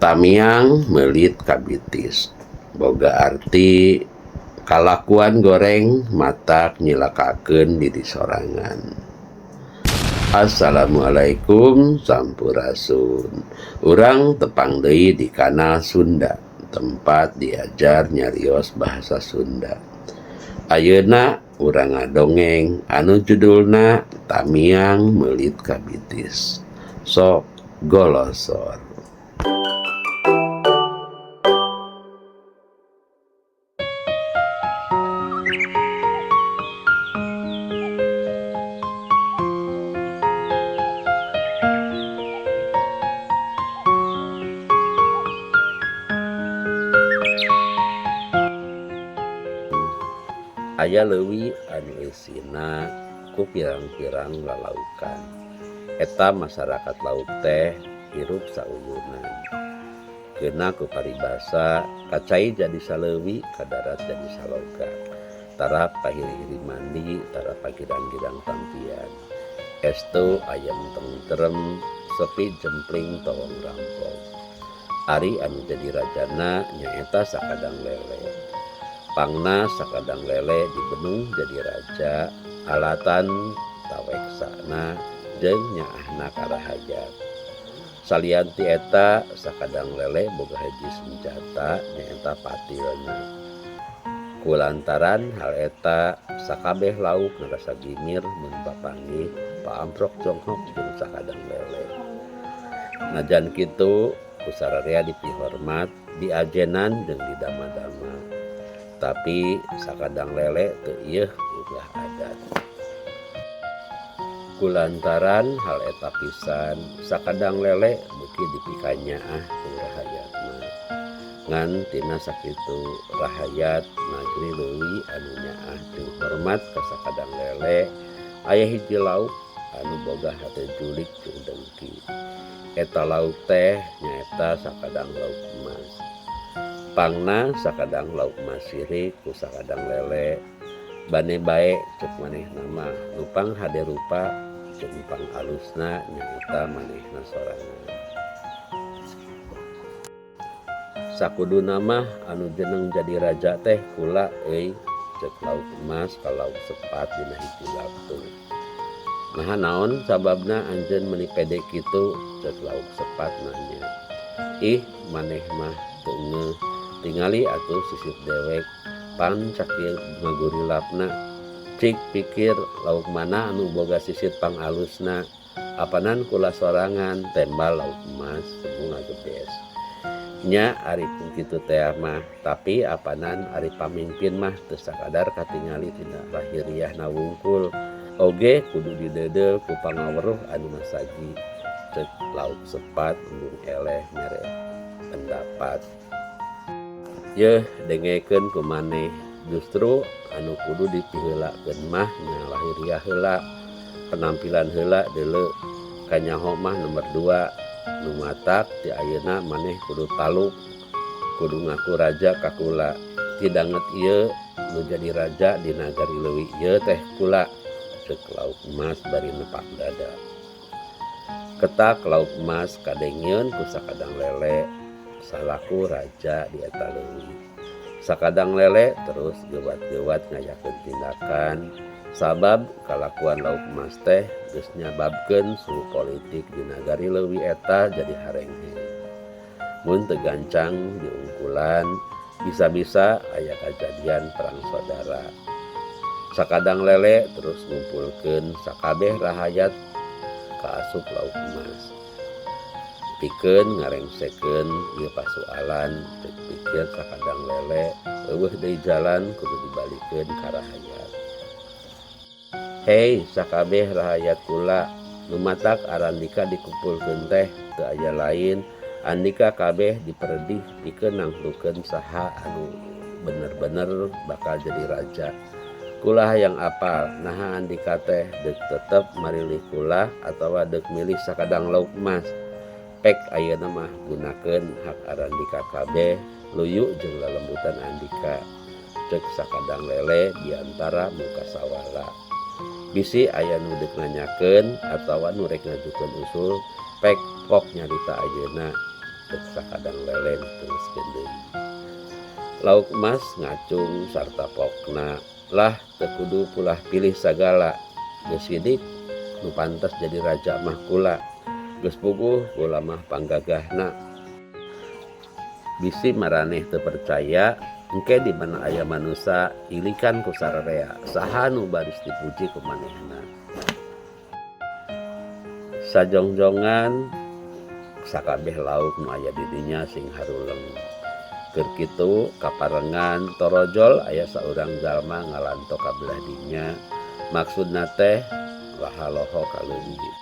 Tamiang melit kabitis boga arti kalakuan goreng matak nyilakakeun diri sorangan. Assalamualaikum sampurasun. Urang tepang deui di kanal Sunda, tempat diajar nyarios bahasa Sunda. Ayeuna urang ngadongeng anu judulna Tamiang Melit Kabitis. Sok golosor. Aya leuwih anu isina ku pirang-pirang lalaukan. Eta masyarakat laut teh hirup sauyunan. Keuna ku paribasa kacai jadi saleuwih, kadarat jadi saloga. Tara pahiri-hiri mandi, tara pagirang-girang tampian. Estu ayam tentrem, sepi jempling towong rampong. Ari anu jadi rajana nyaeta sakadang lele. Pangna sakadang lele dibenung jadi raja, alatan taweksana jeung nyaahna karahayat. Salianti eta sakadang lele boga hiji senjata nyaeta patilna. Kulantaran hal eta sakabeh lauk ngarasa gimir mun papanggih paamprok jonghok jeung sakadang lele. Najan kitu kusararea dipihormat, diajenan jeung didama-dama. Tapi sakadang lele teu ieuh ulah adat. Kulantaran hal eta pisan sakadang lele beuki dipikanyaah ku rahayatna. Ngan tina sakitu rahayat nagri leuwih anu nyaah jeung hormat ka sakadang lele, aya hiji lauk anu boga hate julik jeung dengki. Eta lauk teh nyaeta sakadang lauk emas. Pangna sakadang lauk emas sirik ku sakadang lele, bane bae ceuk manehna mah nupang hade rupa jeung pang alusna nyaeta manehna sorangan. Sakuduna mah anu jeneng jadi raja teh kula euy, ceuk lauk emas ka lauk sepat dina hiji waktu. Naha naon sababna anjeun meuni pede kitu, ceuk lauk sepat nanya. Ih maneh mah teu ngeuh, tingali atuh sisir dewek pan cakieu ngagurilapna. Cik pikir lauk mana anu boga sisir pang alusna, apanan kula sorangan tembal lauk emas semu ngagedes. Nya ari kitu teh mah, tapi apanan ari pamimpin mah teu sakadar katingali tina lahiriahna wungkul, oge kudu didedel ku pangaweruh anu masaji. Ceuk lauk sepat embung eleh mere pendapat. Yeuh dengekeun ku maneh, justru anu kudu dipiheulakeun mah nya lahiriah heula, penampilan heula deuleu. Kanyaho mah nomor 2, nu matak ti ayeuna maneh kudu taluk, kudu ngaku raja ka kula. Ti danget ieu nu jadi raja di nagari leuwih ieu teh kula, ceuk lauk emas bari nepak dada. Ketak lauk emas kadengieun ku sakadang lele, salaku raja di eta leuwih. Sakadang lele terus geuwat-geuwat ngayakeun tindakan, sabab kalakuan lauk emas teh geus nyababkeun suhu politik di nagari leuwih eta jadi harengheng. Mun teu gancang diungkulan, bisa-bisa aya kajadian perang saudara. Sakadang lele terus ngumpulkeun sakabeh rahayat kaasup lauk emas. Pikeun ngarengsekeun ieu pasoalan, ceuk pikir sakadang lele eueuh deui jalan kudu dibalikeun ka rahayat. Hei sakabeh rahayat kula, nu matak arandika dikumpulkeun teh teu aya lain, andika kabeh diperedih pikeun nangtungkeun saha anu bener-bener bakal jadi raja. Kula hayang apal, naha andika teh deuk tetep marilih kula atawa deuk milih sakadang lauk emas. Pek ayeuna mah gunakeun hak arandika kabeh, luyu jeung lalembutan andika. Ceuk sakadang lele diantara muka sawala. Bisi aya nu deuk nanyakeun atawa nu rek ngajukeun usul, pek pok nyarita ayeuna. cek sakadang lele diteruskeun deui. Lauk emas ngacung sarta pokna lah teu kudu pulah pilih sagala. Geus sidik nu pantes jadi raja mah kula, geus puguh kula mah panggagahna. Bisi maraneh teu percaya, engke di mana aya manusia ilikan ku sararea, saha nu baris dipuji ku manehna. Sajongjongan sakabeh lauk nu aya di dinya sing haruleng. Keur kitu kaparengan torojol aya saurang jalma ngalanto ka belah dinya, maksudna teh lahaloho kaleungit.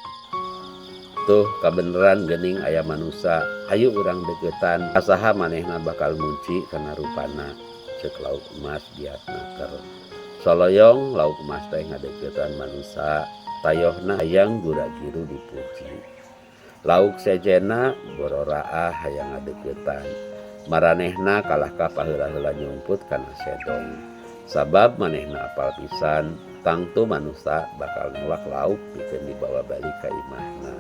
Tuh kabeneran geuning aya manusia, hayu urang deketan, asaha manehna bakal munci kana rupana, ceuk lauk emas biatna keur. Soloyong lauk emas teh ngadeukeutan manusia, tayohna hayang gura-giru dipuji. Lauk sejena bororaah hayang ngadeukeutan, maranehna kalah ka paheula-heula nyumput kana sedong. Sabab manehna apal pisan, tangtu manusia bakal nolak lauk pikeun dibawa balik ka imahna.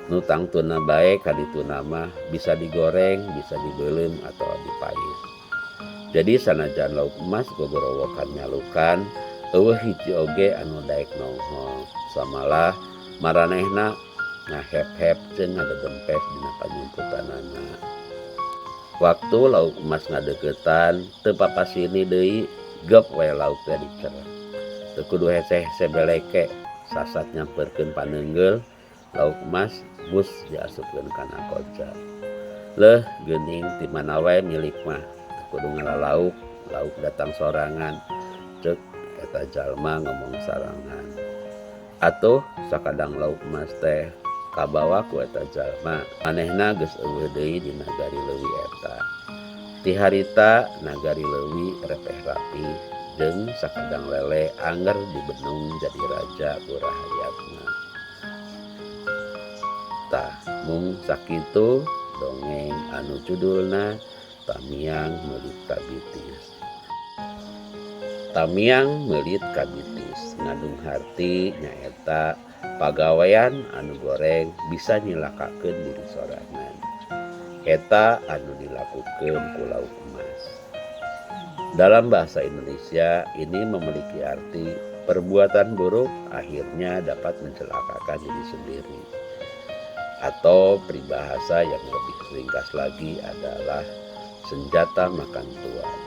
Nu tangtuna bae kadituna mah bisa digoreng, bisa dibeuleum atau dipait. Jadi sanajan lauk emas gogorowokan nyalukan, eueuh hiji oge anu daek nonghol. Samalah maranehna ngahep-hep jeung ngadegempes dina panyumputanana. Waktu lauk emas ngadeuketan teu papasini deui, gep wae lauk teh dicer. Teu kudu hese-hese beleke, sasat nyamperkeun paneunggel, lauk emas bus diasupkeun kana koja. Leuh geuning ti mana wae milik mah, teu kudu ngalalauk, lauk datang sorangan, ceuk eta jalma ngomong sarangan. Atuh sakadang lauk emas teh kabawa ku eta jalma, manehna geus eueuh deui di nagari leuwih eta. Ti harita nagari leuwih repeh rapi, jeung sakadang lele anger dibenung jadi raja ku rahayatna. Tah mung sakitu dongeng anu judulna Tamiang Meulit Kabitis. Tamiang meulit kabitis, ngandung harti nyaeta pagawean anu goreng bisa nyilakakeun diri sorangan. Eta anu dilakukeun ku lauk emas. Dalam bahasa Indonesia ini memiliki arti perbuatan buruk akhirnya dapat mencelakakan diri sendiri. Atau peribahasa yang lebih ringkas lagi adalah senjata makan tuan.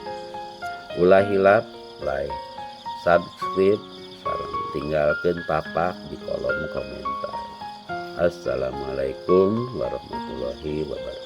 Ulah hilap, like, subscribe, sareng tinggalkeun papak di kolom komentar. Assalamualaikum warahmatullahi wabarakatuh.